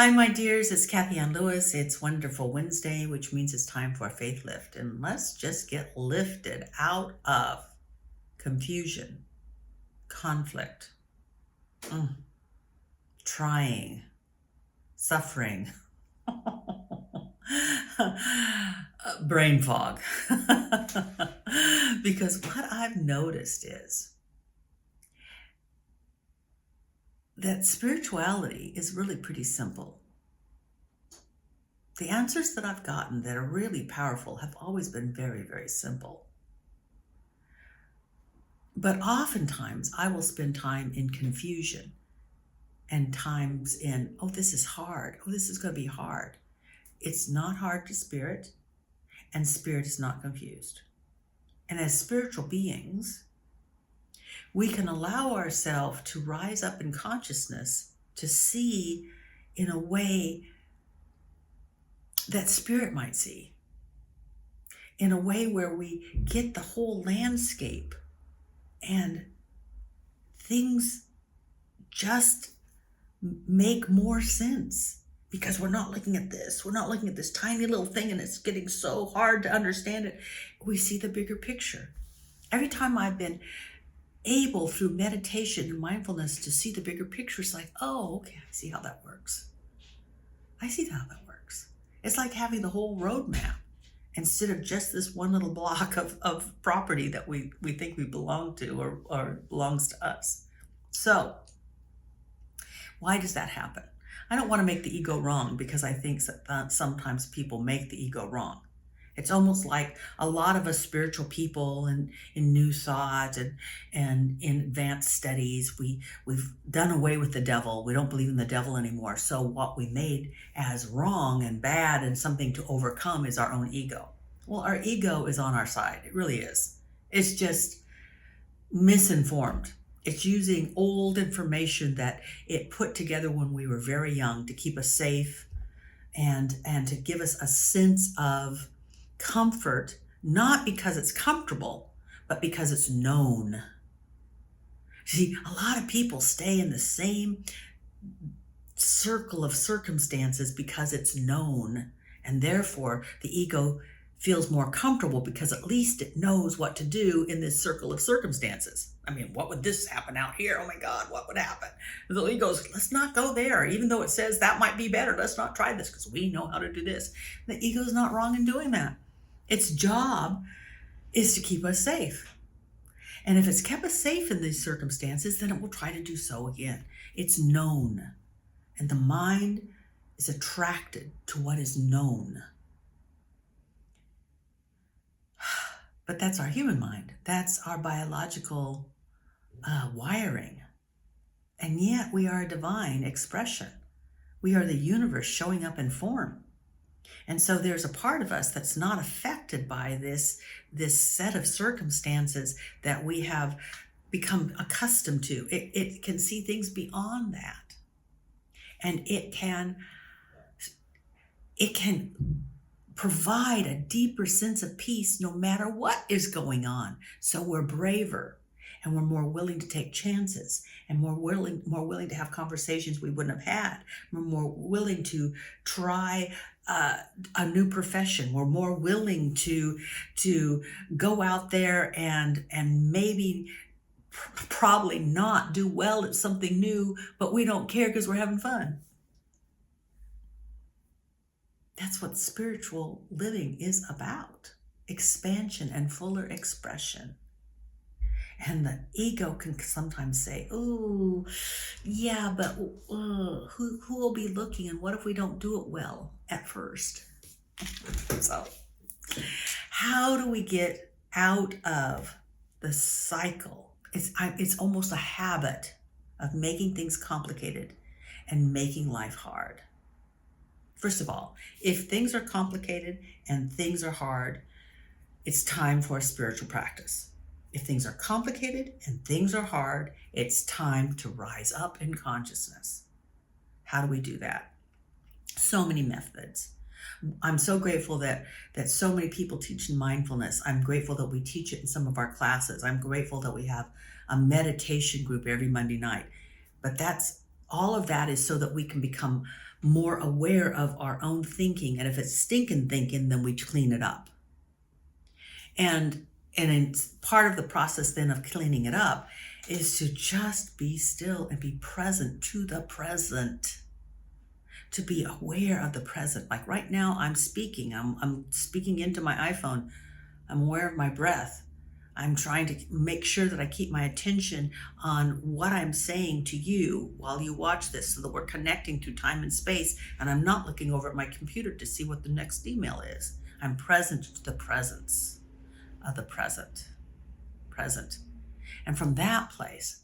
Hi, my dears. It's Kathianne Lewis. It's Wonderful Wednesday, which means it's time for a faith lift. And let's just get lifted out of confusion, conflict, trying, suffering, brain fog. Because what I've noticed is that spirituality is really pretty simple. The answers that I've gotten that are really powerful have always been very, very simple. But oftentimes I will spend time in confusion and times in, oh, this is hard. Oh, this is going to be hard. It's not hard to spirit, and spirit is not confused. And as spiritual beings, we can allow ourselves to rise up in consciousness to see in a way that spirit might see, in a way where we get the whole landscape and things just make more sense because we're not looking at this. We're not looking at this tiny little thing and it's getting so hard to understand it. We see the bigger picture. Every time I've been able through meditation and mindfulness to see the bigger picture, it's like, oh, okay, I see how that works. I see how that works. It's like having the whole roadmap instead of just this one little block of property that we think we belong to or belongs to us. So why does that happen? I don't want to make the ego wrong because I think that sometimes people make the ego wrong. It's almost like a lot of us spiritual people and in New Thought and in advanced studies, we've done away with the devil. We don't believe in the devil anymore. So what we made as wrong and bad and something to overcome is our own ego. Well, our ego is on our side. It really is. It's just misinformed. It's using old information that it put together when we were very young to keep us safe and to give us a sense of comfort, not because it's comfortable, but because it's known. See, a lot of people stay in the same circle of circumstances because it's known, and therefore the ego feels more comfortable because at least it knows what to do in this circle of circumstances. I mean, what would this happen out here? Oh my God, what would happen? The ego goes, let's not go there. Even though it says that might be better, let's not try this because we know how to do this. The ego is not wrong in doing that. Its job is to keep us safe. And if it's kept us safe in these circumstances, then it will try to do so again. It's known. And the mind is attracted to what is known. But that's our human mind. That's our biological wiring. And yet we are a divine expression. We are the universe showing up in form. And so there's a part of us that's not affected by this set of circumstances that we have become accustomed to. It can see things beyond that. And it can provide a deeper sense of peace no matter what is going on. So we're braver and we're more willing to take chances and more willing to have conversations we wouldn't have had. We're more willing to try a new profession. We're more willing to go out there and maybe probably not do well at something new, but we don't care because we're having fun. That's what spiritual living is about. Expansion and fuller expression. And the ego can sometimes say, oh, yeah, but who will be looking? And what if we don't do it well at first? So how do we get out of the cycle? It's almost a habit of making things complicated and making life hard. First of all, if things are complicated and things are hard, it's time for a spiritual practice. If things are complicated and things are hard, it's time to rise up in consciousness. How do we do that? So many methods. I'm so grateful that so many people teach mindfulness. I'm grateful that we teach it in some of our classes. I'm grateful that we have a meditation group every Monday night. But all of that is so that we can become more aware of our own thinking. And if it's stinking thinking, then we clean it up. And it's part of the process then of cleaning it up is to just be still and be present to the present, to be aware of the present. Like right now I'm speaking, I'm speaking into my iPhone. I'm aware of my breath. I'm trying to make sure that I keep my attention on what I'm saying to you while you watch this, so that we're connecting through time and space, and I'm not looking over at my computer to see what the next email is. I'm present to the presence of the present. And from that place,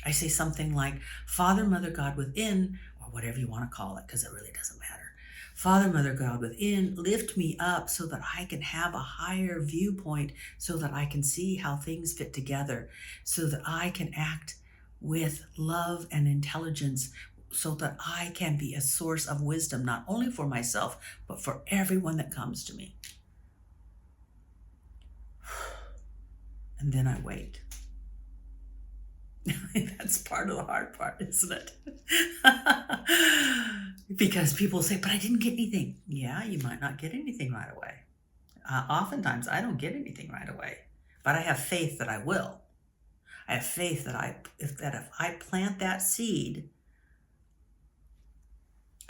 I say something like, Father, Mother, God within, or whatever you want to call it, because it really doesn't matter. Father, Mother, God within, lift me up so that I can have a higher viewpoint, so that I can see how things fit together, so that I can act with love and intelligence, so that I can be a source of wisdom, not only for myself, but for everyone that comes to me. And then I wait. That's part of the hard part, isn't it? Because people say, but I didn't get anything. Yeah, you might not get anything right away. Oftentimes, I don't get anything right away, but I have faith that I will. I have faith that if I plant that seed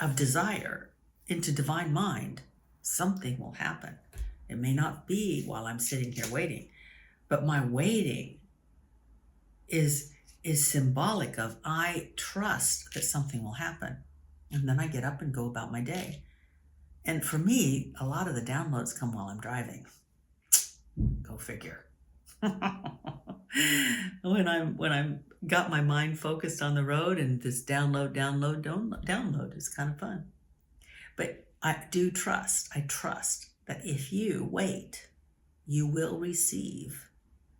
of desire into divine mind, something will happen. It may not be while I'm sitting here waiting, but my waiting is symbolic of I trust that something will happen. And then I get up and go about my day. And for me, a lot of the downloads come while I'm driving. Go figure. When I'm got my mind focused on the road, and this download is kind of fun. But I trust that if you wait, you will receive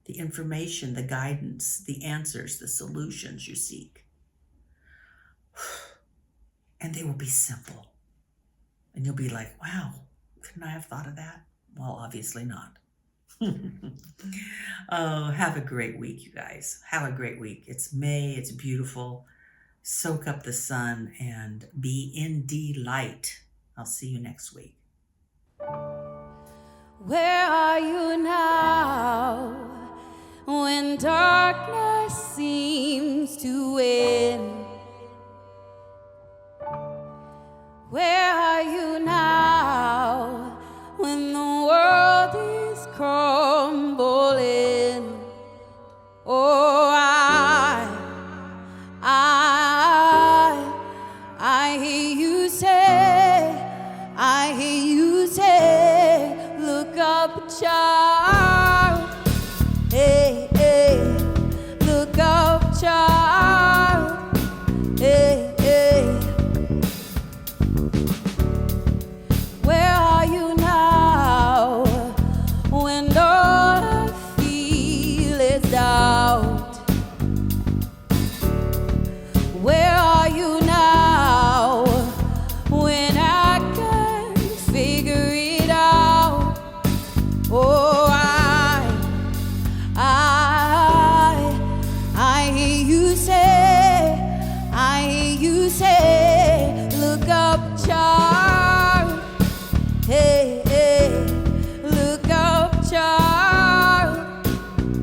the information, the guidance, the answers, the solutions you seek. And they will be simple. And you'll be like, wow, couldn't I have thought of that? Well, obviously not. Oh, have a great week, you guys. Have a great week. It's May, it's beautiful. Soak up the sun and be in delight. I'll see you next week. Where are you now when darkness seems to win? Where are you now when the world is crumbling? Oh, I hear you say, look up, child. Hey, hey, look up, child. Hey, hey. Where are you now when all I feel is doubt? Where are you now when I can't figure it out? Oh, I hear you say, look up, child. Hey, hey, look up, child.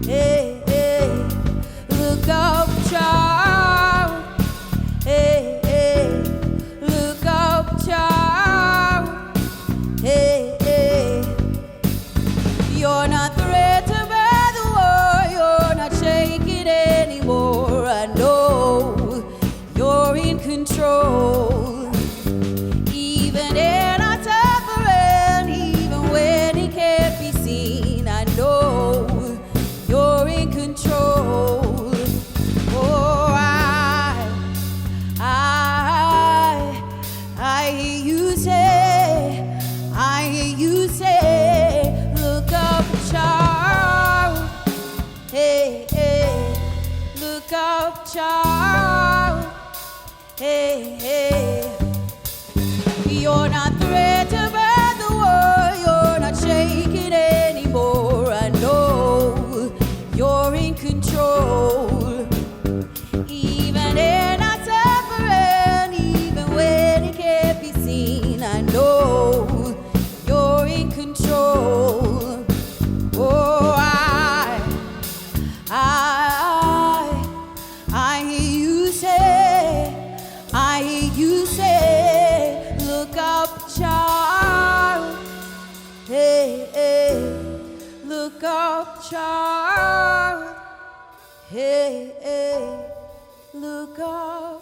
Hey, hey, look up, child. Hey, hey, look up, child. Hey, hey. You're not threatened by the war, you're not shaking anymore. I know you're in control. Even in our suffering, even when it can't be seen, I know you're in control. Oh, I hear you say, look up, child. Hey, hey, look up, child. Hey, hey. Look up, child. Hey, hey, look up.